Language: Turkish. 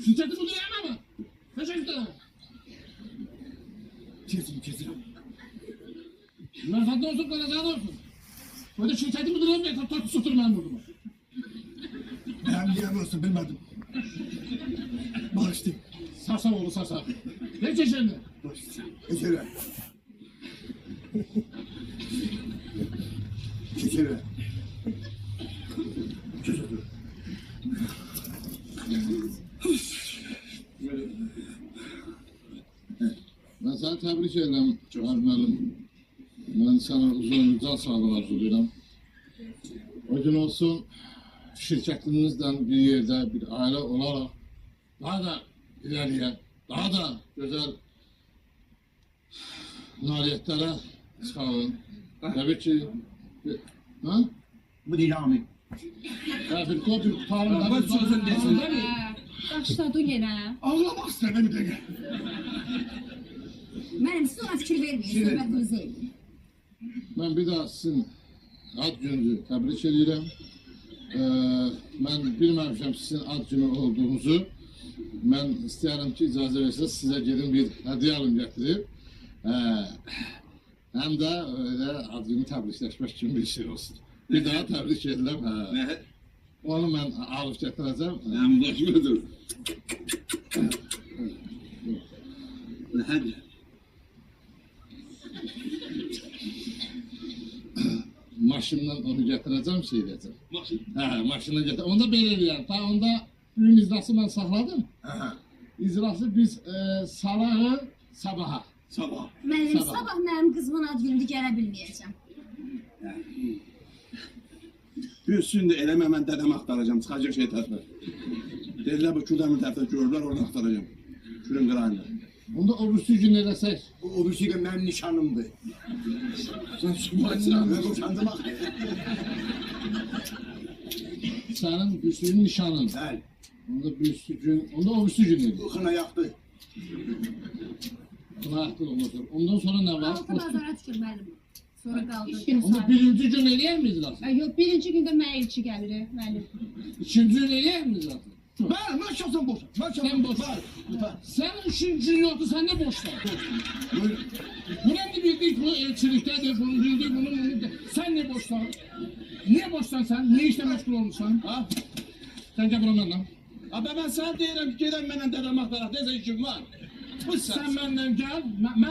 Şirketi budur ama mı? Teşekkür ederim. Kesin. Merfatlı olsun, kanacağı olsun. Böyle şirketi budur ama yeter, tatlı tutur ben buldum. Ben niye olsun bilmedim. Barıştım. Sarsa oğlu sarsa. Ne çeşitli? Barıştım. Geçelim. Geçelim. Geçelim. Ben seni tebrik ederim müəllim. Ben sana uzun can sağlığı arzulayıram. O gün olsun şirketimizden bir yerde bir aile olarak daha da ileriye, daha da güzel nailiyetlere çıkalım. Tabii ki ha? Bu dinamik. Ya bir tutarım. Ben sözün desin. Başladın yenə. Ağlamak istedim bir dakika. Mənim siz ona fikir verməyin, söhbətinizi edin. Ben bir daha sizin ad gününüzü tebrik ediyorum. Ben bilmemişim sizin ad günü olduğunuzu. Ben isterim ki icazə versiniz size gelin bir hediye alım getirip. Hem de öyle ad günü tebrikleşmek için bir şey olsun. Bir daha tebrik ederim. Onu ben alıp getireceğim. Ben başladım. Hadi. Maşından onu getireceğim şey diyeceğim. Maşından getir. Onda belirleyen. Ta onda ürün icrası ben sakladım. İcrası biz sabahı sabaha. Sabah. Mənim Sabah. sabah mənim qızımın ad günündə gələ bilməyəcəm. Bir üstünde eleme ben dedem aktaracağım. Çıkacak şey tarafı. Dediler bu şuradan bir tarafta görürler orada aktaracağım. Şunun kırağında. Onda o üstü gün edesek. O birisi de benim nişanımdı. Sen çıkmazsın. Ben utandım bak. Senin üstünün nişanın. Gel. Onda bir üstü gün, onda o üstü gün idi. Kına yaktı. Buna aklı olmasın. Ondan sonra ne var? Altı bazara düşür müəllim. Sonra qaldı. Onda birinci gün eləyər miyiz lazım? Yox, birinci gündə mənə elçi gəlir, müəllim. İkinci gün eləyər miyiz lazım? Ben şahsen boşum. Ben Sen şahsen boş. boşum. Senin üçüncü gün yoktu, sen ne boşlar? Buyurun. Bunu ne bildik, bu elçiliktedir, bunu bildik, bunu bildik. Sen ne boşlar? Niye boşsan sen? Niye işle meşgul olmuşsan? Ha? Sen gel buramdan lan. Abi ben sana diyelim ki gelen benden dedem aktarak. Neyse işim var. Sen benden gel, ben